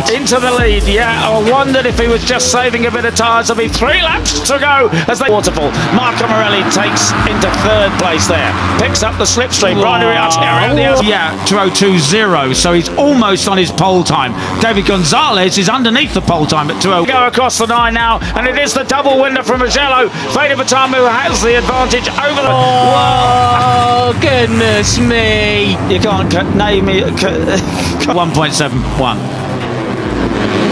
lead. Into the lead, yeah. I wondered if he was just saving a bit of tyres. There'll be 3 laps to go as they waterfall. Marco Morelli takes into 3rd place there. Picks up the slipstream. Brian Uriarte around the outside. Yeah, 2:02.0, so he's almost on his pole time. David Gonzalez is underneath the pole time at 2:0. Go across the 9 now, and it is the double winner from Mugello. Veda Pratama who has the advantage over the... Oh, goodness me. You can't name it. 1.71.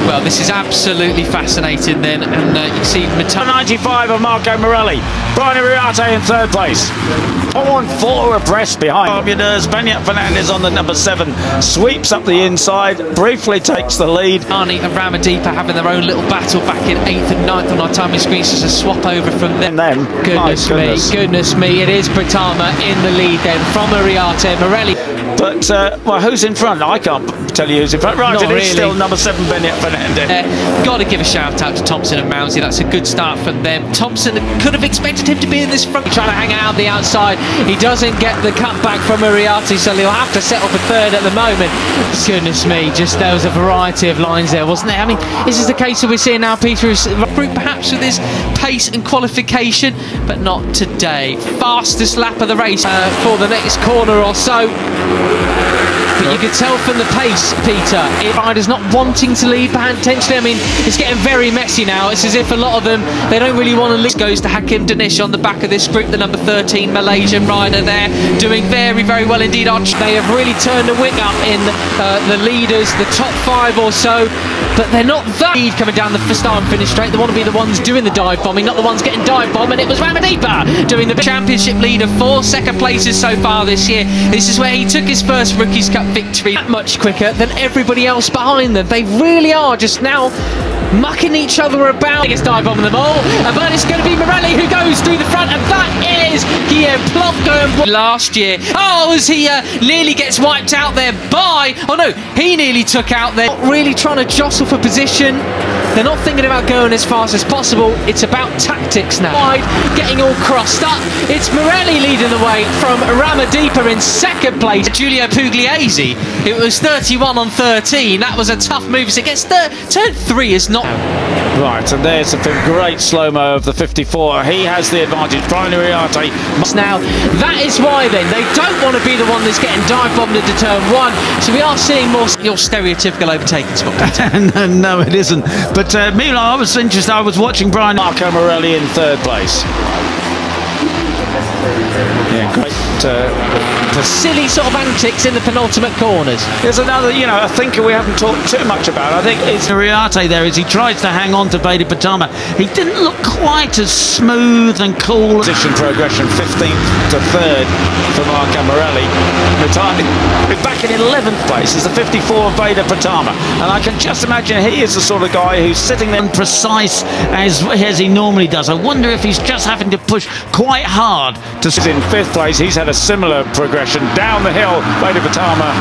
Well, this is absolutely fascinating then, and you see 95 of Marco Morelli. Brian Uriarte in 3rd place. 4 abreast behind. Beñat Fernandez on the number 7 sweeps up the inside, briefly takes the lead. Arnie and Ramadipa having their own little battle back in 8th and 9th on our timing screens. There's a swap over from them. Goodness me, it is Pratama in the lead then from Uriarte. Morelli. But, well, who's in front? I can't tell you who's in front. Right, it is still number 7, Beñat Fernandez. Got to give a shout out to Thompson and Mousey. That's a good start for them. Thompson could have expected him to be in this front, trying to hang out the outside. He doesn't get the cutback from Uriarte, so he'll have to settle for 3rd at the moment. Goodness me, just there was a variety of lines there, wasn't there? I mean, this is the case that we're seeing now, Peter, is perhaps with his pace and qualification, but not today. Fastest lap of the race for the next corner or so. But you could tell from the pace, Peter, riders not wanting to lead potentially. I mean, it's getting very messy now. It's as if a lot of them, they don't really want to lead. Goes to Hakim Danish on the back of this group, the number 13 Malaysian rider there, doing very, very well indeed. They have really turned the wing up in the leaders, the top 5 or so, but they're not that lead coming down the start and finish straight. They want to be the ones doing the dive bombing, not the ones getting dive bombed, and it was Ramadipa doing the championship lead of 4 second places so far this year. This is where he took his first Rookies Cup victory, much quicker than everybody else behind them. They really are just now mucking each other about. Biggest dive bombing them all, but it's going to be Morelli who goes through the front, and that is Guillaume Plop going last year. Oh, as he nearly gets wiped out there by, oh no, he nearly took out there. Not really trying to jostle for position. They're not thinking about going as fast as possible. It's about tactics now. Wide, getting all crossed up. It's Morelli leading the way from Ramadipa in 2nd place. Giulio Pugliese, it was 31 on 13. That was a tough move. As it gets turn 3 is not. Right, and there's a great slow-mo of the 54. He has the advantage. Brian Uriarte. Now, that is why then they don't want to be the one that's getting dive bombed into turn 1. So we are seeing more your stereotypical overtaking spot. No, it isn't. But meanwhile, I was interested. I was watching Brian. Marco Morelli in 3rd place. Yeah, great. Silly sort of antics in the penultimate corners. There's another, you know, a thinker we haven't talked too much about. I think it's Uriarte there as he tries to hang on to Veda Pratama. He didn't look quite as smooth and cool. Position progression, 15th to 3rd for Marco Morelli. Retiring back in 11th place is the 54 Veda Pratama, and I can just imagine he is the sort of guy who's sitting there precise as he normally does. I wonder if he's just having to push quite hard to. In 5th place, he's had a similar progression down the hill. Veda Pratama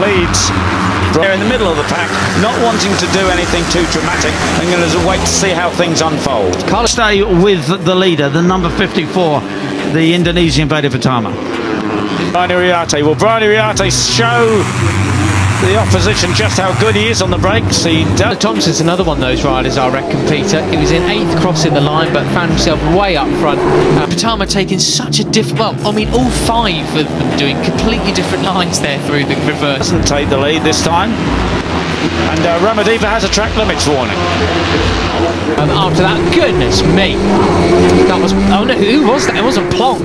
leads. They're in the middle of the pack, not wanting to do anything too dramatic. I'm going to wait to see how things unfold. Can't stay with the leader, the number 54, the Indonesian Veda Pratama. Brian Uriarte. Will Brian Uriarte show the opposition just how good he is on the brakes? He does. Thompson's another one of those riders, I reckon, Peter. He was in 8th crossing the line, but found himself way up front. Pratama taking such a different, well, I mean, all 5 of them doing completely different lines there through the reverse. Doesn't take the lead this time. And Ramadipa has a track limits warning. After that, goodness me. That was, oh no, who was that? It wasn't Plonk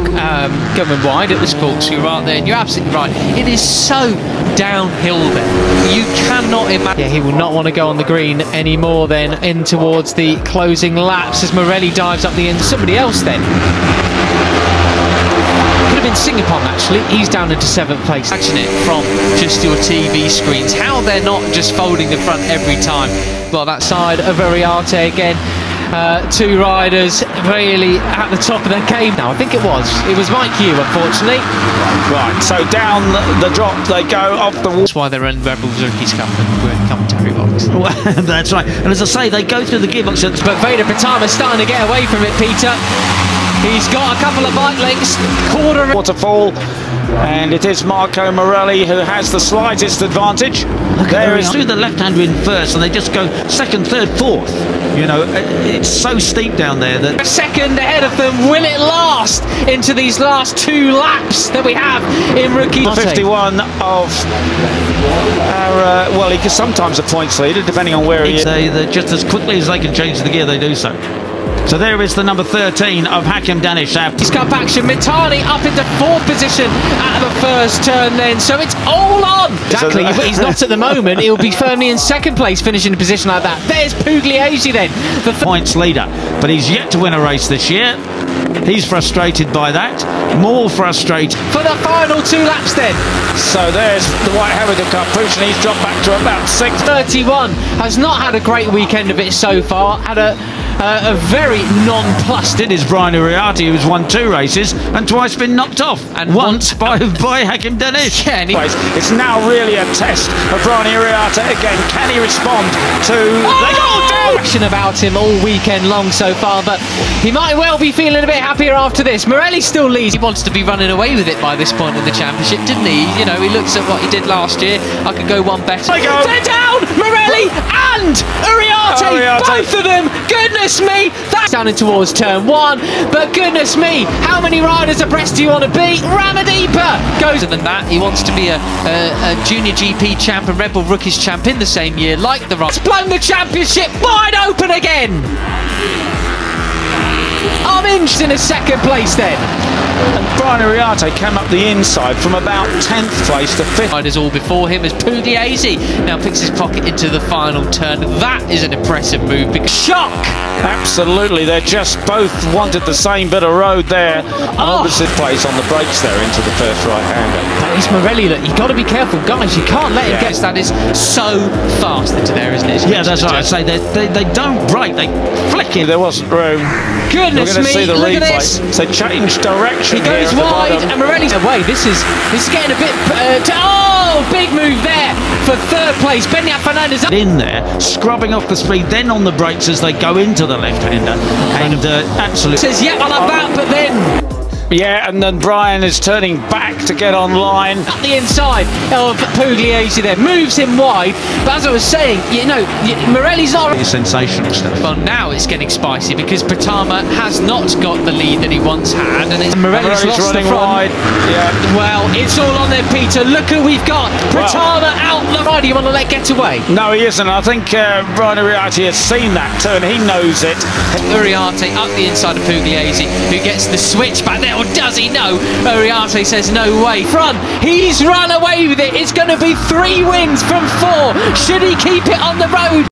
going wide, it was Corkscrew right there. And you're absolutely right. It is so downhill there. You cannot imagine. Yeah, he will not want to go on the green anymore then, in towards the closing laps as Morelli dives up the end. Somebody else then. Could have been Singapore actually. He's down into 7th place. Imagine it from just your TV screens. How they're not just folding the front every time. Well, that side of Uriarte again. 2 riders really at the top of their game now. I think it was Mike Hugh, unfortunately. Right, so down the drop they go off the wall. That's why they're in Rebels Rookies Cup and we're in the commentary box. Well, that's right. And as I say, they go through the gearbox. But Veda Pratama starting to get away from it, Peter. He's got a couple of bike lengths, waterfall, and it is Marco Morelli who has the slightest advantage. There is through the left-hander in first, and they just go second, third, fourth. You know, it's so steep down there that a second ahead of them. Will it last into these last 2 laps that we have in rookie? 51 of our well, he is sometimes a points leader depending on where he is. They just as quickly as they can change the gear, they do so. So there is the number 13 of Hakim Danish. He's got action. Mitani up into 4th position at the first turn then, so it's all on. Exactly, but he's not at the moment. He'll be firmly in 2nd place, finishing a position like that. There's Pugliese then. The points leader, but he's yet to win a race this year. He's frustrated by that. More frustrated. For the final 2 laps then. So there's the White Heritage Cup push, and he's dropped back to about 6th. 31 has not had a great weekend of it so far. Had a very nonplussed. It is Brian Uriarte, who's won 2 races and twice been knocked off, and once by Hakim Danish. Yeah, it's now really a test of Brian Uriarte again. Can he respond to action about him all weekend long so far? But he might well be feeling a bit happier after this. Morelli still leads. He wants to be running away with it by this point in the championship, didn't he? You know, he looks at what he did last year. I could go one better. They're down! Morelli and Uriarte, both of them. Goodness me, that's down in towards turn 1, but goodness me, how many riders abreast do you want to be? Ramadipa goes. Than that, he wants to be a junior GP champ and Red Bull Rookies champ in the same year, like the Ross. Blown the championship wide open again. I'm in 2nd place then. And Brian Uriarte came up the inside from about 10th place to 5th. Riders all before him as Pugliese now picks his pocket into the final turn. That is an impressive move. Shock! Absolutely, they just both wanted the same bit of road there. Opposite place on the brakes there into the first right-hander. That is Morelli. Look, you've got to be careful, guys. You can't let him get. That is so fast into there, isn't it? Yeah, that's right. I say they don't brake. They flick it. There wasn't room. Goodness me! See the look replay. at this. So change direction. He goes wide, and Morelli's away. This is getting a bit. Big move there for 3rd place. Benyat Fernandez in there, scrubbing off the speed, then on the brakes as they go into the left-hander, and absolutely says yeah on about, but then. Yeah, and then Brian is turning back to get online. Up the inside of Pugliese there, moves him wide. But as I was saying, you know, Morelli's not. It's sensational stuff. Well, now it's getting spicy because Pratama has not got the lead that he once had, and Morelli's lost running the front. wide. Yeah. Well, it's all on there, Peter. Look who we've got. Pratama out the ride. You want to let get away? No, he isn't. I think Brian Uriarte has seen that turn. He knows it. Uriarte up the inside of Pugliese, who gets the switch back there. Or does he? No. Uriarte says no way. Front. He's run away with it. It's going to be 3 wins from 4. Should he keep it on the road?